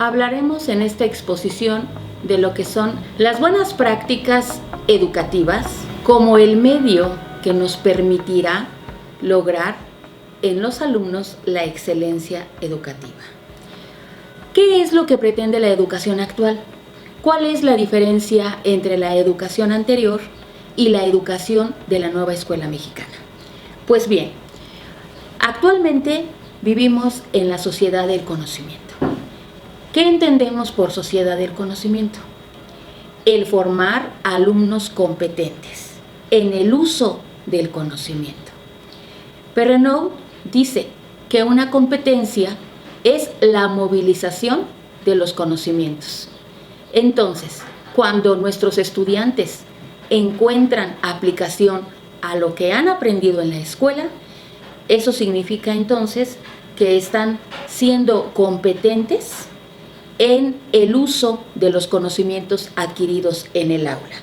Hablaremos en esta exposición de lo que son las buenas prácticas educativas como el medio que nos permitirá lograr en los alumnos la excelencia educativa. ¿Qué es lo que pretende la educación actual? ¿Cuál es la diferencia entre la educación anterior y la educación de la nueva escuela mexicana? Pues bien, actualmente vivimos en la sociedad del conocimiento. ¿Qué entendemos por sociedad del conocimiento? El formar alumnos competentes en el uso del conocimiento. Perrenot dice que una competencia es la movilización de los conocimientos. Entonces, cuando nuestros estudiantes encuentran aplicación a lo que han aprendido en la escuela, eso significa entonces que están siendo competentes en el uso de los conocimientos adquiridos en el aula.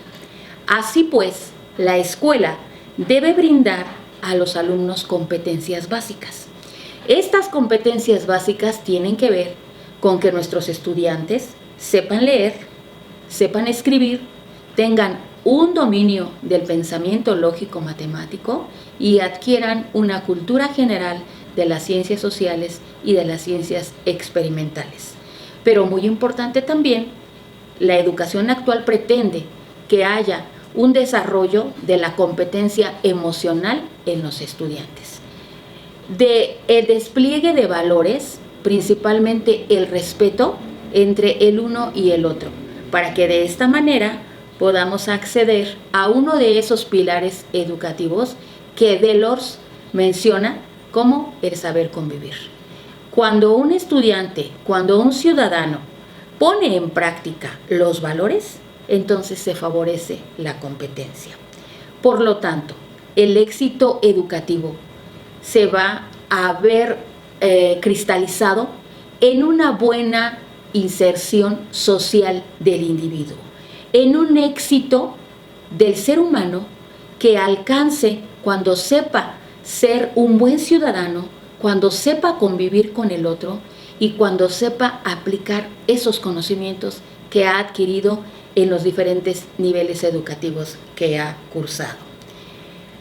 Así pues, la escuela debe brindar a los alumnos competencias básicas. Estas competencias básicas tienen que ver con que nuestros estudiantes sepan leer, sepan escribir, tengan un dominio del pensamiento lógico-matemático y adquieran una cultura general de las ciencias sociales y de las ciencias experimentales. Pero muy importante también, la educación actual pretende que haya un desarrollo de la competencia emocional en los estudiantes. El despliegue de valores, principalmente el respeto entre el uno y el otro, para que de esta manera podamos acceder a uno de esos pilares educativos que Delors menciona como el saber convivir. Cuando un estudiante, cuando un ciudadano pone en práctica los valores, entonces se favorece la competencia. Por lo tanto, el éxito educativo se va a ver cristalizado en una buena inserción social del individuo, en un éxito del ser humano que alcance cuando sepa ser un buen ciudadano, cuando sepa convivir con el otro y cuando sepa aplicar esos conocimientos que ha adquirido en los diferentes niveles educativos que ha cursado.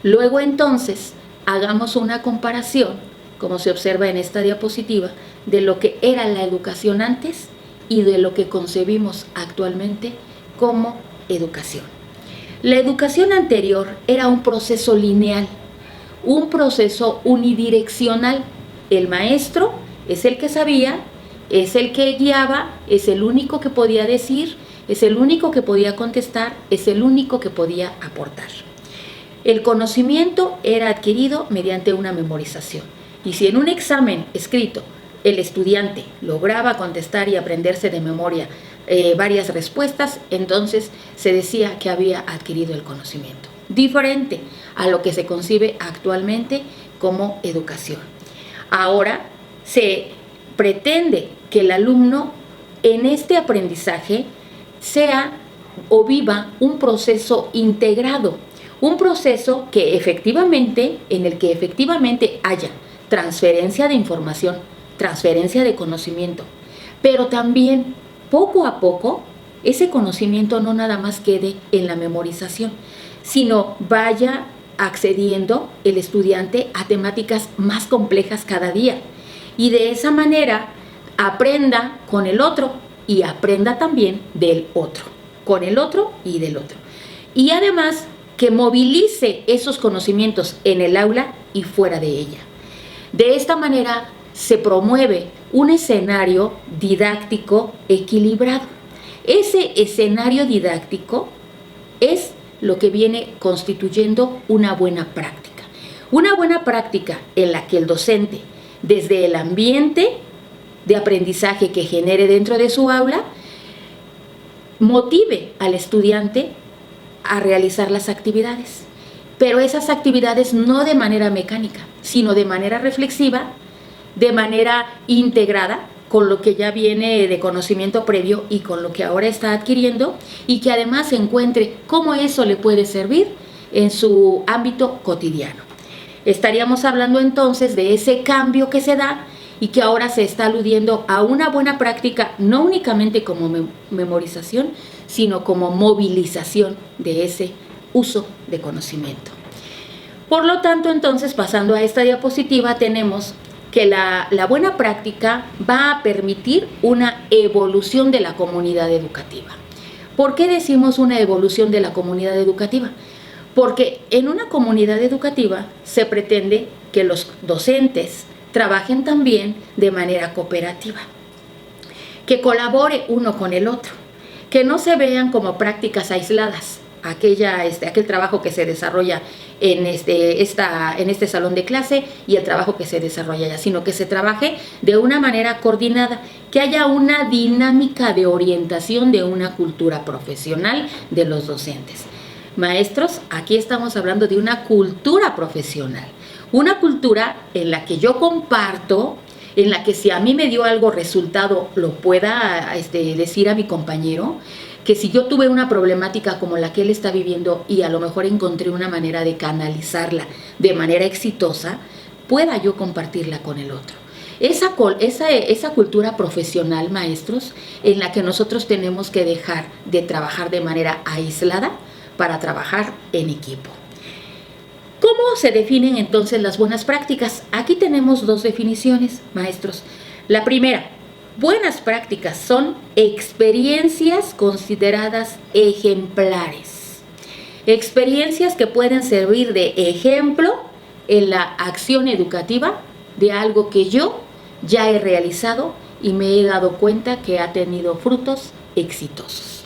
Luego entonces, hagamos una comparación, como se observa en esta diapositiva, de lo que era la educación antes y de lo que concebimos actualmente como educación. La educación anterior era un proceso lineal, un proceso unidireccional. El maestro es el que sabía, es el que guiaba, es el único que podía decir, es el único que podía contestar, es el único que podía aportar. El conocimiento era adquirido mediante una memorización. Y si en un examen escrito el estudiante lograba contestar y aprenderse de memoria varias respuestas, entonces se decía que había adquirido el conocimiento. Diferente a lo que se concibe actualmente como educación. Ahora se pretende que el alumno en este aprendizaje sea o viva un proceso integrado, un proceso que en el que efectivamente haya transferencia de información, transferencia de conocimiento, pero también poco a poco ese conocimiento no nada más quede en la memorización, sino vaya accediendo el estudiante a temáticas más complejas cada día y de esa manera aprenda con el otro y aprenda también del otro, con el otro y del otro. Y además que movilice esos conocimientos en el aula y fuera de ella. De esta manera se promueve un escenario didáctico equilibrado. Ese escenario didáctico es lo que viene constituyendo una buena práctica. Una buena práctica en la que el docente, desde el ambiente de aprendizaje que genere dentro de su aula, motive al estudiante a realizar las actividades. Pero esas actividades no de manera mecánica, sino de manera reflexiva, de manera integrada con lo que ya viene de conocimiento previo y con lo que ahora está adquiriendo, y que además encuentre cómo eso le puede servir en su ámbito cotidiano. Estaríamos hablando entonces de ese cambio que se da y que ahora se está aludiendo a una buena práctica, no únicamente como memorización, sino como movilización de ese uso de conocimiento. Por lo tanto, entonces, pasando a esta diapositiva, tenemos que la buena práctica va a permitir una evolución de la comunidad educativa. ¿Por qué decimos una evolución de la comunidad educativa? Porque en una comunidad educativa se pretende que los docentes trabajen también de manera cooperativa, que colabore uno con el otro, que no se vean como prácticas aisladas, aquel trabajo que se desarrolla en este salón de clase y el trabajo que se desarrolla allá, sino que se trabaje de una manera coordinada, que haya una dinámica de orientación de una cultura profesional de los docentes. Maestros, aquí estamos hablando de una cultura profesional, una cultura en la que yo comparto, en la que si a mí me dio algo resultado lo pueda decir a mi compañero, que si yo tuve una problemática como la que él está viviendo y a lo mejor encontré una manera de canalizarla de manera exitosa, pueda yo compartirla con el otro. Esa cultura profesional, maestros, en la que nosotros tenemos que dejar de trabajar de manera aislada para trabajar en equipo. ¿Cómo se definen entonces las buenas prácticas? Aquí tenemos dos definiciones, maestros. La primera, buenas prácticas son experiencias consideradas ejemplares. Experiencias que pueden servir de ejemplo en la acción educativa de algo que yo ya he realizado y me he dado cuenta que ha tenido frutos exitosos.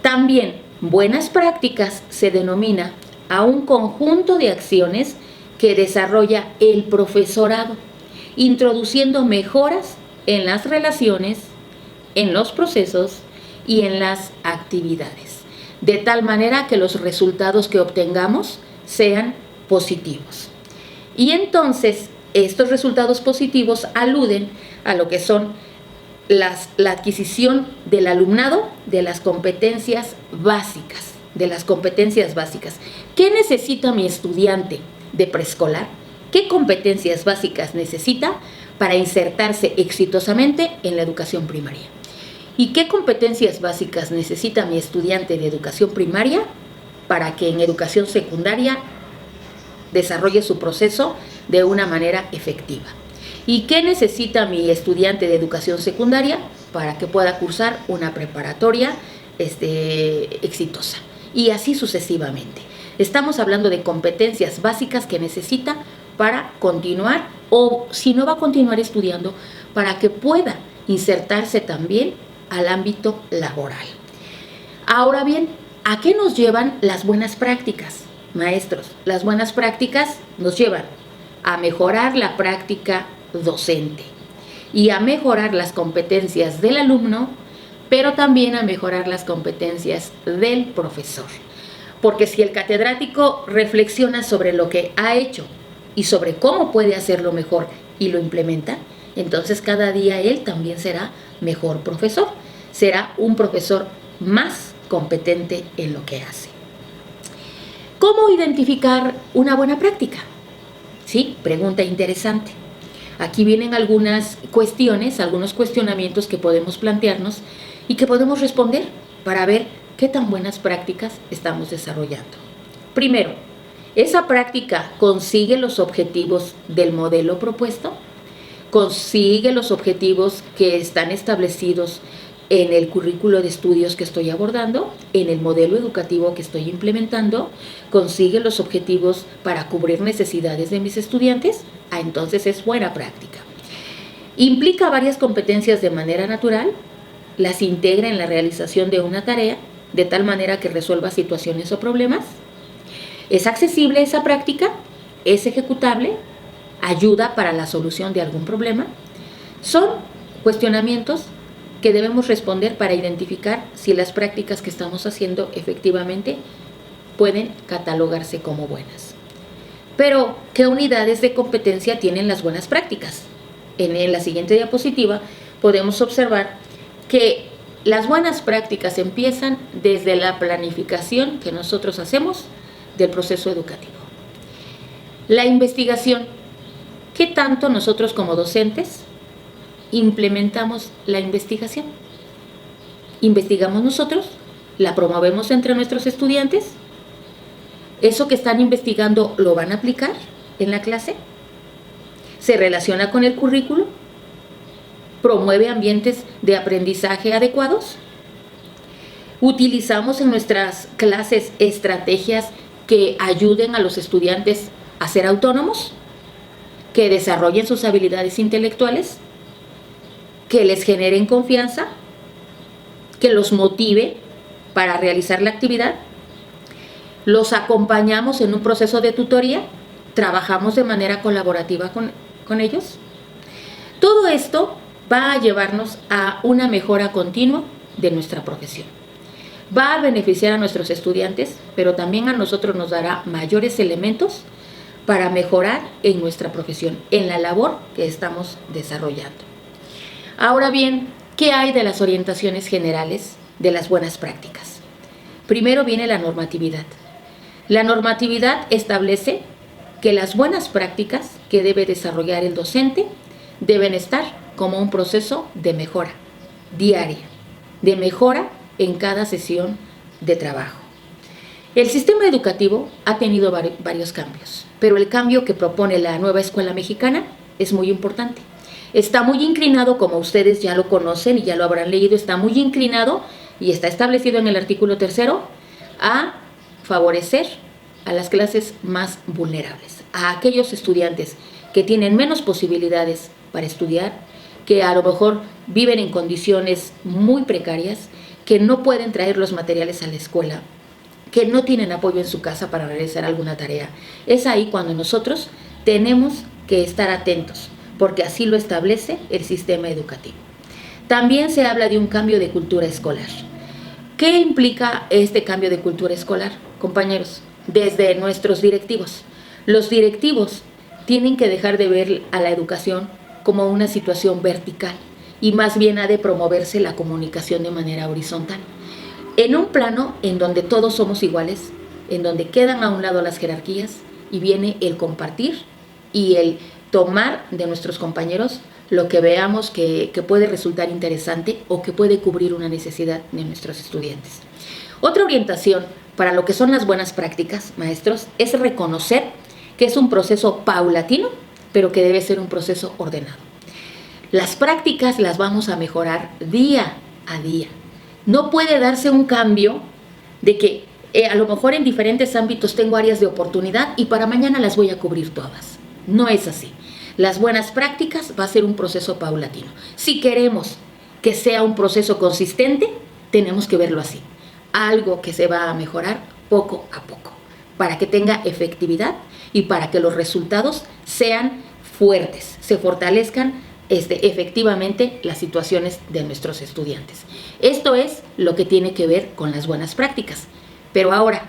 También, buenas prácticas se denomina a un conjunto de acciones que desarrolla el profesorado, introduciendo mejoras en las relaciones, en los procesos y en las actividades, de tal manera que los resultados que obtengamos sean positivos. Y entonces, estos resultados positivos aluden a lo que son la adquisición del alumnado de las competencias básicas, ¿Qué necesita mi estudiante de preescolar? ¿Qué competencias básicas necesita para insertarse exitosamente en la educación primaria? ¿Y qué competencias básicas necesita mi estudiante de educación primaria para que en educación secundaria desarrolle su proceso de una manera efectiva? ¿Y qué necesita mi estudiante de educación secundaria para que pueda cursar una preparatoria exitosa? Y así sucesivamente. Estamos hablando de competencias básicas que necesita para continuar, o si no va a continuar estudiando, para que pueda insertarse también al ámbito laboral. Ahora bien, ¿a qué nos llevan las buenas prácticas, maestros? Las buenas prácticas nos llevan a mejorar la práctica docente y a mejorar las competencias del alumno, pero también a mejorar las competencias del profesor. Porque si el catedrático reflexiona sobre lo que ha hecho y sobre cómo puede hacerlo mejor y lo implementa, entonces cada día él también será mejor profesor, será un profesor más competente en lo que hace. ¿Cómo identificar una buena práctica? Sí, pregunta interesante. Aquí vienen algunas cuestiones, algunos cuestionamientos que podemos plantearnos y que podemos responder para ver qué tan buenas prácticas estamos desarrollando. Primero, ¿esa práctica consigue los objetivos del modelo propuesto? ¿Consigue los objetivos que están establecidos en el currículo de estudios que estoy abordando, en el modelo educativo que estoy implementando? ¿Consigue los objetivos para cubrir necesidades de mis estudiantes? Entonces es buena práctica. ¿Implica varias competencias de manera natural? ¿Las integra en la realización de una tarea de tal manera que resuelva situaciones o problemas? ¿Es accesible esa práctica? ¿Es ejecutable? ¿Ayuda para la solución de algún problema? Son cuestionamientos que debemos responder para identificar si las prácticas que estamos haciendo efectivamente pueden catalogarse como buenas. Pero, ¿qué unidades de competencia tienen las buenas prácticas? En la siguiente diapositiva podemos observar que las buenas prácticas empiezan desde la planificación que nosotros hacemos del proceso educativo. La investigación. ¿Qué tanto nosotros como docentes implementamos la investigación. Investigamos nosotros, la promovemos entre nuestros estudiantes. Eso que están investigando lo van a aplicar en la clase. Se relaciona con el currículo. Promueve ambientes de aprendizaje adecuados. Utilizamos en nuestras clases estrategias que ayuden a los estudiantes a ser autónomos, que desarrollen sus habilidades intelectuales, que les generen confianza, que los motive para realizar la actividad. Los acompañamos en un proceso de tutoría, trabajamos de manera colaborativa con ellos. Todo esto va a llevarnos a una mejora continua de nuestra profesión. Va a beneficiar a nuestros estudiantes, pero también a nosotros nos dará mayores elementos para mejorar en nuestra profesión, en la labor que estamos desarrollando. Ahora bien, ¿qué hay de las orientaciones generales de las buenas prácticas? Primero viene la normatividad. La normatividad establece que las buenas prácticas que debe desarrollar el docente deben estar como un proceso de mejora diaria, de mejora en cada sesión de trabajo. El sistema educativo ha tenido varios cambios, pero el cambio que propone la nueva escuela mexicana es muy importante. Está muy inclinado, como ustedes ya lo conocen y ya lo habrán leído, está muy inclinado y está establecido en el artículo 3 a favorecer a las clases más vulnerables, a aquellos estudiantes que tienen menos posibilidades para estudiar, que a lo mejor viven en condiciones muy precarias, que no pueden traer los materiales a la escuela, que no tienen apoyo en su casa para realizar alguna tarea. Es ahí cuando nosotros tenemos que estar atentos, porque así lo establece el sistema educativo. También se habla de un cambio de cultura escolar. ¿Qué implica este cambio de cultura escolar, compañeros? Desde nuestros directivos. Los directivos tienen que dejar de ver a la educación como una situación vertical y más bien ha de promoverse la comunicación de manera horizontal. En un plano en donde todos somos iguales, en donde quedan a un lado las jerarquías y viene el compartir y el tomar de nuestros compañeros lo que veamos que puede resultar interesante o que puede cubrir una necesidad de nuestros estudiantes. Otra orientación para lo que son las buenas prácticas, maestros, es reconocer que es un proceso paulatino, pero que debe ser un proceso ordenado. Las prácticas las vamos a mejorar día a día. No puede darse un cambio de que a lo mejor en diferentes ámbitos tengo áreas de oportunidad y para mañana las voy a cubrir todas. No es así. Las buenas prácticas va a ser un proceso paulatino. Si queremos que sea un proceso consistente, tenemos que verlo así. Algo que se va a mejorar poco a poco, para que tenga efectividad y para que los resultados sean fuertes, se fortalezcan efectivamente las situaciones de nuestros estudiantes. Esto es lo que tiene que ver con las buenas prácticas. Pero ahora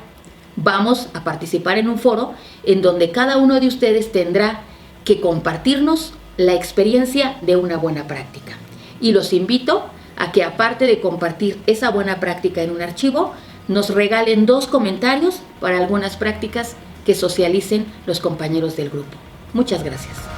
vamos a participar en un foro en donde cada uno de ustedes tendrá que compartirnos la experiencia de una buena práctica. Y los invito a que, aparte de compartir esa buena práctica en un archivo, nos regalen 2 comentarios para algunas prácticas que socialicen los compañeros del grupo. Muchas gracias.